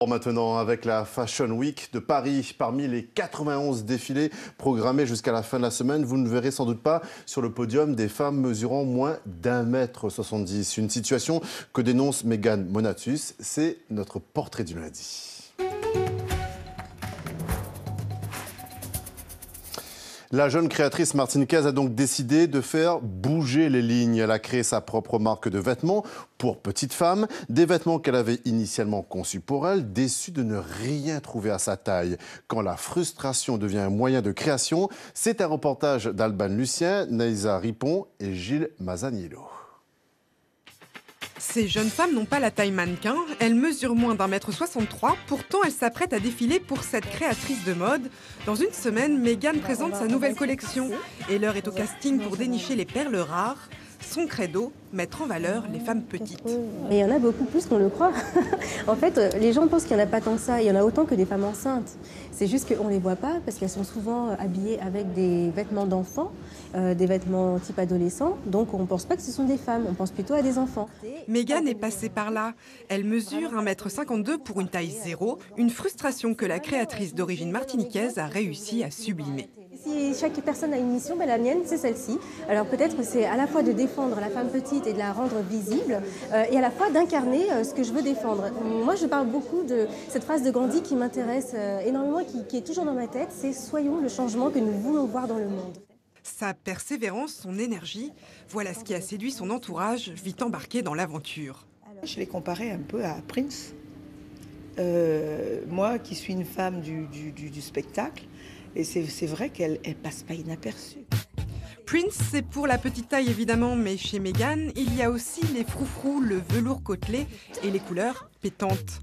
Maintenant, avec la Fashion Week de Paris, parmi les 91 défilés programmés jusqu'à la fin de la semaine, vous ne verrez sans doute pas sur le podium des femmes mesurant moins d'1,70 m. Une situation que dénonce Megan Monatus. C'est notre portrait du lundi. La jeune créatrice martiniquaise a donc décidé de faire bouger les lignes. Elle a créé sa propre marque de vêtements pour petites femmes, des vêtements qu'elle avait initialement conçus pour elle, déçue de ne rien trouver à sa taille. Quand la frustration devient un moyen de création, c'est un reportage d'Alban Lucien, Naïsa Ripon et Gilles Mazaniello. Ces jeunes femmes n'ont pas la taille mannequin, elles mesurent moins d'1,63 m, pourtant elles s'apprêtent à défiler pour cette créatrice de mode. Dans une semaine, Megan présente sa nouvelle collection et l'heure est au casting pour dénicher les perles rares. Son credo, mettre en valeur les femmes petites. Et il y en a beaucoup plus qu'on le croit. En fait, les gens pensent qu'il n'y en a pas tant que ça. Il y en a autant que des femmes enceintes. C'est juste qu'on ne les voit pas parce qu'elles sont souvent habillées avec des vêtements d'enfants, des vêtements type adolescent. Donc on ne pense pas que ce sont des femmes, on pense plutôt à des enfants. Megan est passée par là. Elle mesure 1,52 m pour une taille 0, une frustration que la créatrice d'origine martiniquaise a réussi à sublimer. Si chaque personne a une mission, la mienne, c'est celle-ci. Alors peut-être que c'est à la fois de défendre la femme petite et de la rendre visible, et à la fois d'incarner ce que je veux défendre. Moi, je parle beaucoup de cette phrase de Gandhi qui m'intéresse énormément, qui est toujours dans ma tête, c'est « Soyons le changement que nous voulons voir dans le monde ». Sa persévérance, son énergie, voilà ce qui a séduit son entourage, vite embarqué dans l'aventure. Je l'ai comparé un peu à Prince. Moi, qui suis une femme du spectacle, et c'est vrai qu'elle passe pas inaperçue. Prince, c'est pour la petite taille évidemment, mais chez Megan, il y a aussi les froufrous, le velours côtelé et les couleurs pétantes.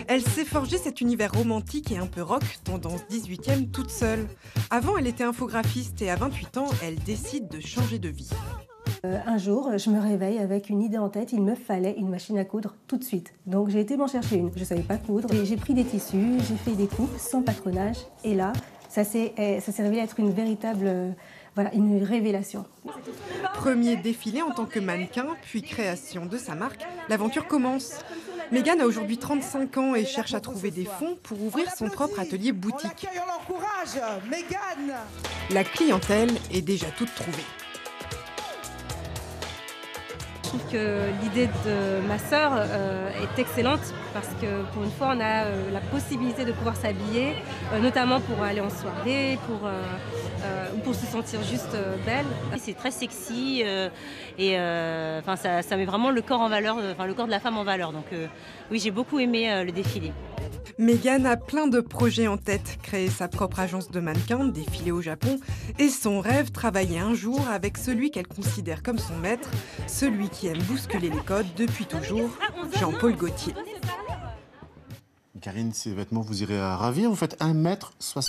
Elle s'est forgée cet univers romantique et un peu rock, tendance 18e, toute seule. Avant, elle était infographiste et à 28 ans, elle décide de changer de vie. Un jour, je me réveille avec une idée en tête, il me fallait une machine à coudre tout de suite. Donc j'ai été m'en chercher une, je ne savais pas coudre. J'ai pris des tissus, j'ai fait des coupes sans patronage et là, ça s'est révélé être une véritable, une révélation. Premier défilé en tant que mannequin, puis création de sa marque, l'aventure commence. Megan a aujourd'hui 35 ans et cherche à trouver des fonds pour ouvrir son propre atelier boutique. La clientèle est déjà toute trouvée. Je trouve que l'idée de ma sœur est excellente parce que pour une fois on a la possibilité de pouvoir s'habiller, notamment pour aller en soirée, ou pour se sentir juste belle. C'est très sexy et ça met vraiment le corps en valeur, le corps de la femme en valeur. Donc oui, j'ai beaucoup aimé le défilé. Megan a plein de projets en tête, créer sa propre agence de mannequins, défiler au Japon, et son rêve, travailler un jour avec celui qu'elle considère comme son maître, celui qui aime bousculer les codes depuis toujours, Jean-Paul Gaultier. Karine, ces vêtements, vous irez à ravir. Vous faites 1,60 m.